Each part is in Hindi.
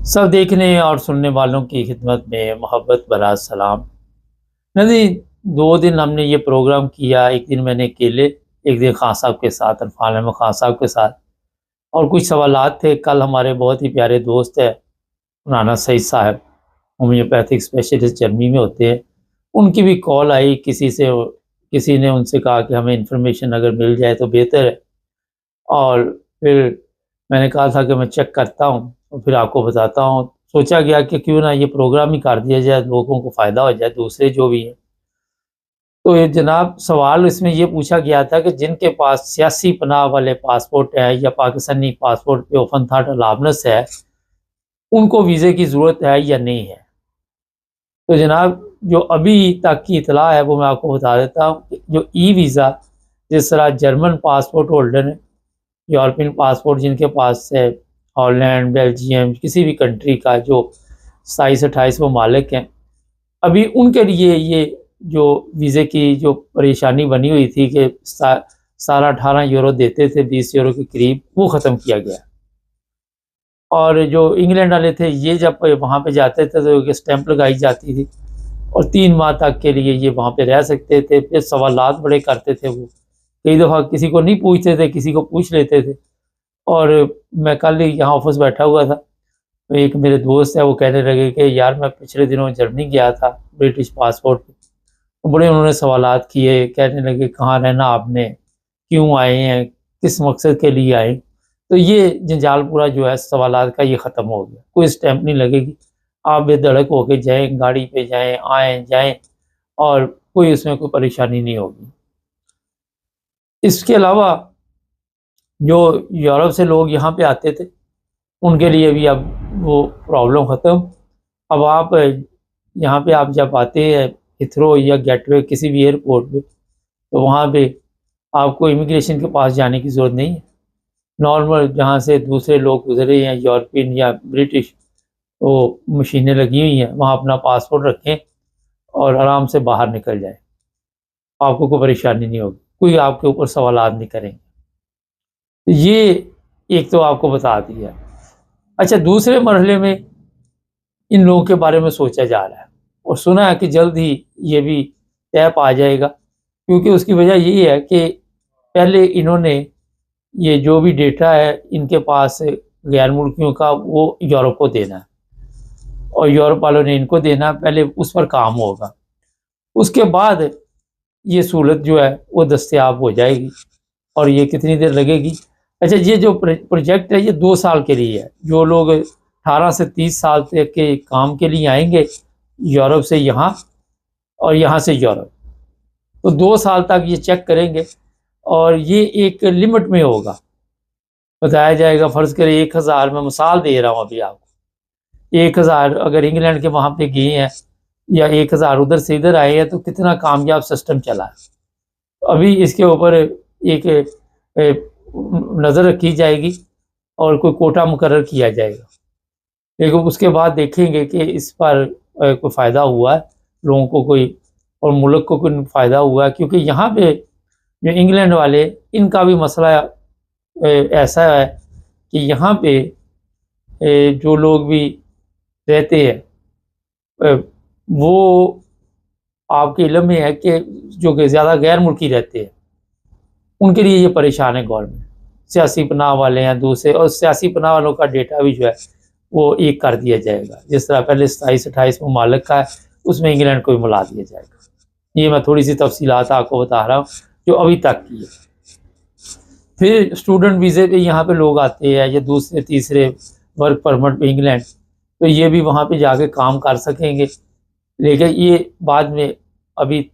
सब देखने और सुनने वालों की खिदमत में मोहब्बत भरा सलाम। नहीं, 2 दिन हमने ये प्रोग्राम किया। एक दिन मैंने अकेले, एक दिन खान साहब के साथ, अरफान अहमद खान साहब के साथ। और कुछ सवालात थे। कल हमारे बहुत ही प्यारे दोस्त है राना सईद साहब, होम्योपैथिक स्पेशलिस्ट जर्मनी में होते हैं। उनकी भी कॉल आई किसी ने उनसे कहा कि हमें इंफॉर्मेशन अगर मिल जाए तो बेहतर है। और फिर मैंने कहा था कि मैं चेक करता हूँ और फिर आपको बताता हूँ। सोचा गया कि क्यों ना ये प्रोग्राम ही कर दिया जाए, लोगों को फ़ायदा हो जाए, दूसरे जो भी हैं। तो ये जनाब सवाल इसमें ये पूछा गया था कि जिनके पास सियासी पनाह वाले पासपोर्ट है या पाकिस्तानी पासपोर्ट पे ओपन थाट अलावनेस है, उनको वीज़े की ज़रूरत है या नहीं है। तो जनाब जो अभी तक की इतला है वो मैं आपको बता देता हूँ। जो ई वीज़ा, जिस तरह जर्मन पासपोर्ट होल्डर है, यूरोपियन पासपोर्ट जिनके पास है, हॉलैंड, बेल्जियम, किसी भी कंट्री का जो 27-28 ममालिक हैं, अभी उनके लिए ये जो वीज़े की जो परेशानी बनी हुई थी कि सारा 18 यूरो देते थे, 20 यूरो के करीब, वो ख़त्म किया गया। और जो इंग्लैंड वाले थे, ये जब वहाँ पे जाते थे तो एक स्टैंप लगाई जाती थी और 3 माह तक के लिए ये वहाँ पे रह सकते थे। फिर सवालात बड़े करते थे वो, कई दफ़ा किसी को नहीं पूछते थे, किसी को पूछ लेते थे। और मैं कल ही यहाँ ऑफिस बैठा हुआ था, तो एक मेरे दोस्त है, वो कहने लगे कि यार मैं पिछले दिनों जर्मनी गया था ब्रिटिश पासपोर्ट पे। तो बड़े उन्होंने सवालात किए, कहने लगे कहाँ रहना आपने, क्यों आए हैं, किस मकसद के लिए आए। तो ये जंजाल पूरा जो है सवालात का ये ख़त्म हो गया, कोई स्टैंप नहीं लगेगी। आप बेधड़क होके जाएँ, गाड़ी पे जाएँ, आएँ जाएँ, और कोई उसमें कोई परेशानी नहीं होगी। इसके अलावा जो यूरोप से लोग यहाँ पे आते थे, उनके लिए भी अब वो प्रॉब्लम ख़त्म। अब आप यहाँ पे आप जब आते हैं हिथरो या गेटवे किसी भी एयरपोर्ट पे, तो वहाँ पे आपको इमिग्रेशन के पास जाने की ज़रूरत नहीं है। नॉर्मल जहाँ से दूसरे लोग गुजरे हैं, यूरोपियन या ब्रिटिश, वो मशीनें लगी हुई हैं, वहाँ अपना पासपोर्ट रखें और आराम से बाहर निकल जाएँ। आपको कोई परेशानी नहीं होगी, कोई आपके ऊपर सवालात नहीं करेंगे। तो ये एक तो आपको बता दिया। अच्छा, दूसरे मरहले में इन लोगों के बारे में सोचा जा रहा है और सुना है कि जल्द ही ये भी तय पा जाएगा, क्योंकि उसकी वजह यही है कि पहले इन्होंने ये जो भी डेटा है इनके पास गैर मुल्कियों का, वो यूरोप को देना है और यूरोप वालों ने इनको देना है। पहले उस पर काम होगा, उसके बाद ये सहूलत जो है वो दस्तयाब हो जाएगी। और ये कितनी देर लगेगी? अच्छा, ये जो प्रोजेक्ट है ये 2 साल के लिए है। जो लोग 18 से 30 साल तक के काम के लिए आएंगे यूरोप से यहाँ और यहाँ से यूरोप, तो 2 साल तक ये चेक करेंगे और ये एक लिमिट में होगा। बताया जाएगा, फ़र्ज़ करें 1000, मैं मिसाल दे रहा हूँ अभी आपको, 1000 अगर इंग्लैंड के वहाँ पे गए हैं या 1000 उधर से इधर आए हैं, तो कितना कामयाब सिस्टम चला है। अभी इसके ऊपर एक नज़र रखी जाएगी और कोई कोटा मुकर्रर किया जाएगा। लेकिन उसके बाद देखेंगे कि इस पर कोई फ़ायदा हुआ है लोगों को, कोई और मुल्क को कोई फ़ायदा हुआ है। क्योंकि यहाँ पे जो इंग्लैंड वाले, इनका भी मसला ऐसा है कि यहाँ पे जो लोग भी रहते हैं, वो आपके इल्म में है कि जो कि ज़्यादा गैर मुल्की रहते हैं, उनके लिए ये परेशान है गवर्नमेंट। सियासी पनाह वाले हैं दूसरे, और सियासी पनाह वालों का डेटा भी जो है वो एक कर दिया जाएगा। जिस तरह पहले 27-28 ममालिक का है, उसमें इंग्लैंड को भी मिला दिया जाएगा। ये मैं थोड़ी सी तफसीलात आपको बता रहा हूँ जो अभी तक की है। फिर स्टूडेंट वीज़े पे यहाँ पे लोग आते हैं या दूसरे तीसरे वर्क परमिट पे इंग्लैंड, तो ये भी वहाँ पे जाके काम कर सकेंगे। लेकिन ये बाद में, अभी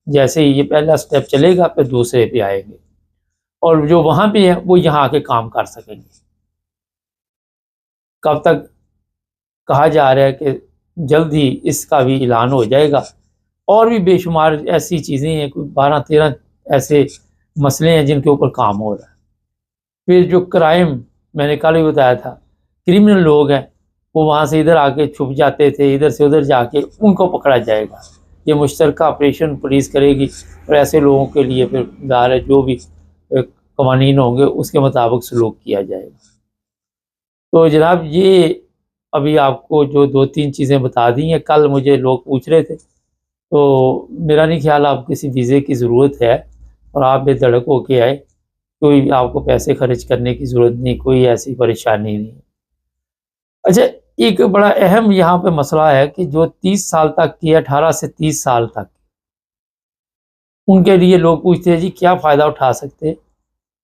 जैसे ही ये पहला स्टेप चलेगा फिर दूसरे पे आएंगे, और जो वहाँ पे हैं वो यहाँ आके काम कर सकेंगे। कब तक? कहा जा रहा है कि जल्द ही इसका भी ऐलान हो जाएगा। और भी बेशुमार ऐसी चीज़ें हैं, कोई 12-13 ऐसे मसले हैं जिनके ऊपर काम हो रहा है। फिर जो क्राइम, मैंने कल ही बताया था, क्रिमिनल लोग हैं, वो वहाँ से इधर आके छुप जाते थे, इधर से उधर जाके उनको पकड़ा जाएगा। ये मुश्तरका ऑपरेशन पुलिस करेगी और ऐसे लोगों के लिए फिर ज़ाहिर है जो भी कवानीन होंगे उसके मुताबिक सलूक किया जाएगा। तो जनाब ये अभी आपको जो 2-3 चीज़ें बता दी हैं, कल मुझे लोग पूछ रहे थे, तो मेरा नहीं ख्याल आप किसी वीज़े की ज़रूरत है और आप बेधड़क होके आए, कोई आपको पैसे खर्च करने की ज़रूरत नहीं, कोई ऐसी परेशानी नहीं। अच्छा, एक बड़ा अहम यहाँ पे मसला है कि जो 30 साल तक की 18 से 30 साल तक, उनके लिए लोग पूछते हैं जी क्या फ़ायदा उठा सकते हैं?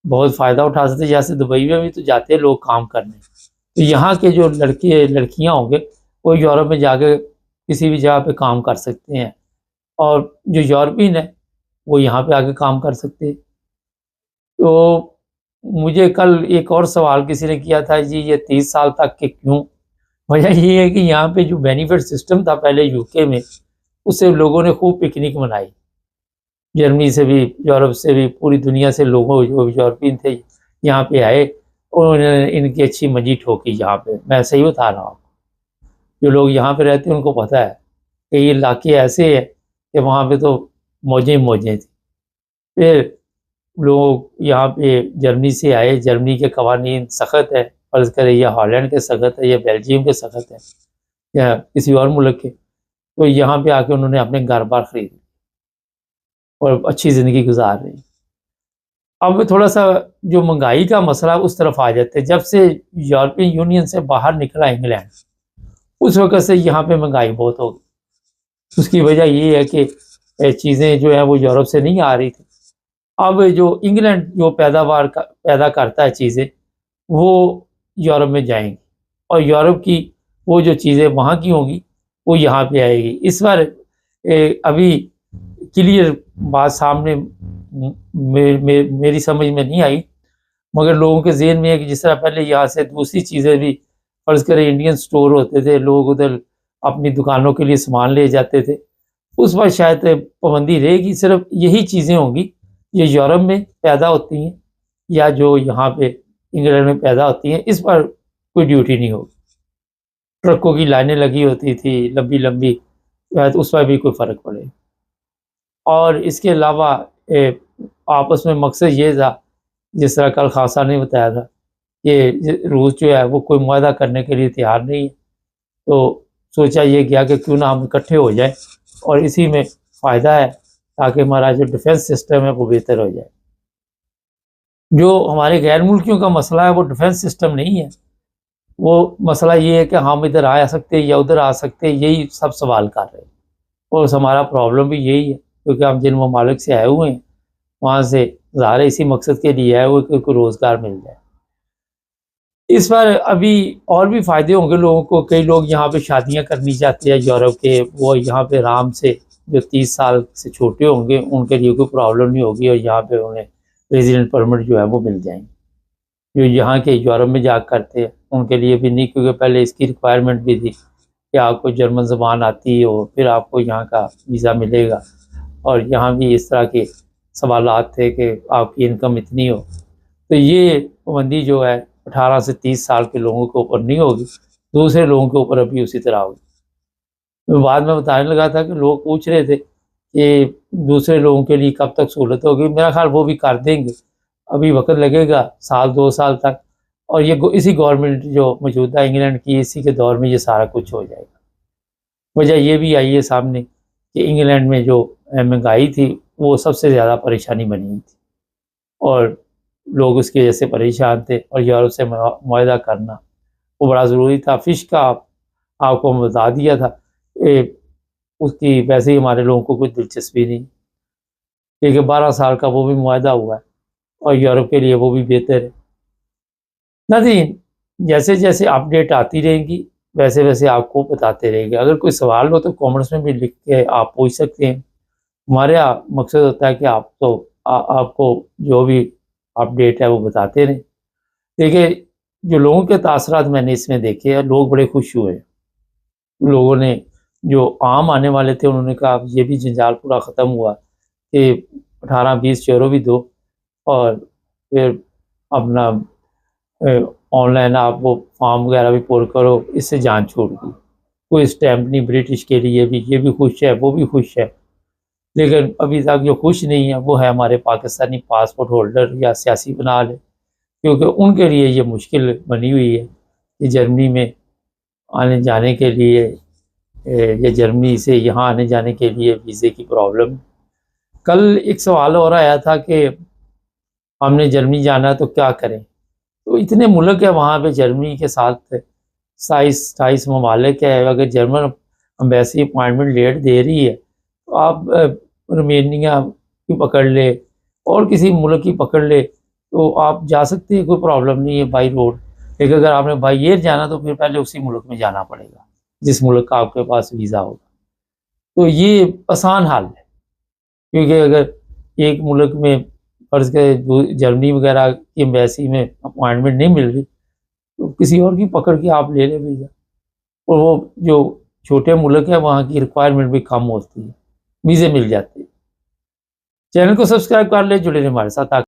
बहुत फ़ायदा उठा सकते हैं, जैसे दुबई में भी तो जाते हैं लोग काम करने। तो यहाँ के जो लड़के लड़कियाँ होंगे, वो यूरोप में जाके किसी भी जगह पे काम कर सकते हैं और जो यूरोपियन है, वो यहाँ पे आके काम कर सकते हैं। तो मुझे कल एक और सवाल किसी ने किया था जी ये 30 साल तक के क्यों? वजह ये है कि यहाँ पे जो बेनिफिट सिस्टम था पहले यूके में, उससे लोगों ने खूब पिकनिक मनाई। जर्मनी से भी, यूरोप से भी, पूरी दुनिया से लोगों जो यूरोपियन थे यहाँ पे आए और उन्होंने इनकी अच्छी मजी ठोकी यहाँ पे। मैं सही बता रहा हूँ, जो लोग यहाँ पे रहते हैं उनको पता है कि ये इलाके ऐसे हैं कि वहाँ पे तो मौजें ही मौजें थी। फिर लोग यहाँ पे जर्मनी से आए, जर्मनी के कवानीन सख्त है, फ़र्ज़ करें या हॉलैंड के सख्त है या बेल्जियम के सख्त है या किसी और मुल्क के, तो यहाँ पे आके उन्होंने अपने घर-बार खरीद लिए और अच्छी ज़िंदगी गुज़ार रहे हैं। अब थोड़ा-सा जो महँगाई का मसला उस तरफ आ जाते हैं। जब से यूरोपियन यूनियन से बाहर निकला इंग्लैंड, उस वक़्त से यहाँ पे महँगाई बहुत हो गई। उसकी वजह ये है कि चीज़ें जो हैं वो यूरोप से नहीं आ रही थी। अब जो इंग्लैंड जो पैदा करता है चीज़ें, वो यूरोप में जाएँगी और यूरोप की वो जो चीज़ें वहाँ की होंगी, वो यहाँ पे आएगी। इस बार अभी क्लियर बात सामने मेरी समझ में नहीं आई, मगर लोगों के ज़हन में है कि जिस तरह पहले यहाँ से दूसरी चीज़ें भी, फ़र्ज़ करें इंडियन स्टोर होते थे, लोग उधर अपनी दुकानों के लिए सामान ले जाते थे, उस पर शायद पाबंदी रहेगी। सिर्फ़ यही चीज़ें होंगी जो यूरोप में पैदा होती हैं या जो यहाँ पे इंग्लैंड में पैदा होती हैं, इस पर कोई ड्यूटी नहीं होगी। ट्रकों की लाइनें लगी होती थी लंबी-लंबी, शायद उस पर भी कोई फ़र्क पड़े। और इसके अलावा आपस में मकसद ये था, जिस तरह कल खान साहब ने बताया था कि रूस जो है वो कोई मुआहदा करने के लिए तैयार नहीं है, तो सोचा ये गया कि क्यों ना हम इकट्ठे हो जाएं और इसी में फ़ायदा है ताकि हमारा जो डिफेंस सिस्टम है वो बेहतर हो जाए। जो हमारे गैर मुल्कियों का मसला है वो डिफेंस सिस्टम नहीं है, वो मसला ये है कि हम इधर आ सकते हैं या उधर आ सकते हैं, यही सब सवाल कर रहे हैं। और हमारा प्रॉब्लम भी यही है, क्योंकि हम जिन ममालिक से आए हुए हैं, वहाँ से ज़ाहिर है इसी मकसद के लिए आए हुए कि कोई रोज़गार मिल जाए। इस बार अभी और भी फ़ायदे होंगे लोगों को। कई लोग यहाँ पे शादियाँ करनी चाहते हैं यूरोप के, वो यहाँ पे आराम से, जो 30 साल से छोटे होंगे उनके लिए कोई प्रॉब्लम नहीं होगी और यहाँ पे उन्हें रेज़िडेंट परमिट जो है वो मिल जाएँगे। जो यहाँ के यूरोप में जा करते हैं उनके लिए भी नहीं, क्योंकि पहले इसकी रिक्वायरमेंट भी थी कि आपको जर्मन ज़बान आती हो फिर आपको यहाँ का वीज़ा मिलेगा, और यहाँ भी इस तरह के सवालात थे कि आपकी इनकम इतनी हो। तो ये पाबंदी जो है 18 से 30 साल के लोगों के ऊपर नहीं होगी, दूसरे लोगों के ऊपर अभी उसी तरह होगी। मैं बाद में बताने लगा था कि लोग पूछ रहे थे कि दूसरे लोगों के लिए कब तक सहूलत होगी। मेरा ख़्याल वो भी कर देंगे, अभी वक़्त लगेगा साल 2 साल तक, और ये इसी गवर्नमेंट जो मौजूदा इंग्लैंड की, इसी के दौर में ये सारा कुछ हो जाएगा। वजह ये भी आई है सामने कि इंग्लैंड में जो महंगाई थी वो सबसे ज़्यादा परेशानी बनी हुई थी और लोग उसकी वजह से परेशान थे, और यूरोप से मुआहदा करना वो बड़ा ज़रूरी था। फ़िश का आपको मैं बता दिया था, उसकी वैसे ही हमारे लोगों को कुछ दिलचस्पी नहीं, क्योंकि 12 साल का वो भी मुआहदा हुआ है और यूरोप के लिए वो भी बेहतर है। नहीं, जैसे-जैसे अपडेट आती रहेंगी वैसे-वैसे आपको बताते रहेंगे। अगर कोई सवाल हो तो कमेंट्स में भी लिख के आप पूछ सकते हैं। हमारे यहाँ मकसद होता है कि आपको जो भी अपडेट है वो बताते रहें। देखिए, जो लोगों के तासरात मैंने इसमें देखे हैं, लोग बड़े खुश हुए। लोगों ने, जो आम आने वाले थे, उन्होंने कहा अब ये भी जंजाल पूरा ख़त्म हुआ कि 18-20 यूरो भी दो और फिर अपना ऑनलाइन आप वो फॉर्म वगैरह भी पुर करो, इससे जान छूट गई। कोई स्टैम्प नहीं ब्रिटिश के लिए भी, ये भी खुश है, वो भी खुश है। लेकिन अभी तक जो खुश नहीं है वो है हमारे पाकिस्तानी पासपोर्ट होल्डर या सियासी बना लें, क्योंकि उनके लिए ये मुश्किल बनी हुई है कि जर्मनी में आने जाने के लिए या जर्मनी से यहाँ आने जाने के लिए वीज़े की प्रॉब्लम। कल एक सवाल और आया था कि हमने जर्मनी जाना है तो क्या करें? तो इतने मुल्क है वहाँ पे जर्मनी के साथ 27 ममालिक है। अगर जर्मन एम्बेसी अपॉइंटमेंट लेट दे रही है तो आप रोमेनिया की पकड़ ले और किसी मुल्क की पकड़ ले तो आप जा सकते हैं, कोई प्रॉब्लम नहीं है बाई रोड। लेकिन अगर आपने बाई एयर जाना तो फिर पहले उसी मुल्क में जाना पड़ेगा जिस मुल्क का आपके पास वीज़ा होगा। तो ये आसान हल है, क्योंकि अगर एक मुल्क में फ़र्ज़ करें जर्मनी वगैरह की एम्बेसी में अपॉइंटमेंट नहीं मिल रही तो किसी और की पकड़ के आप ले लें वीज़ा। और वो जो छोटे मुल्क है वहाँ की रिक्वायरमेंट भी कम होती है, वीज़े मिल जाते हैं। चैनल को सब्सक्राइब कर लें, जुड़े रहें हमारे साथ।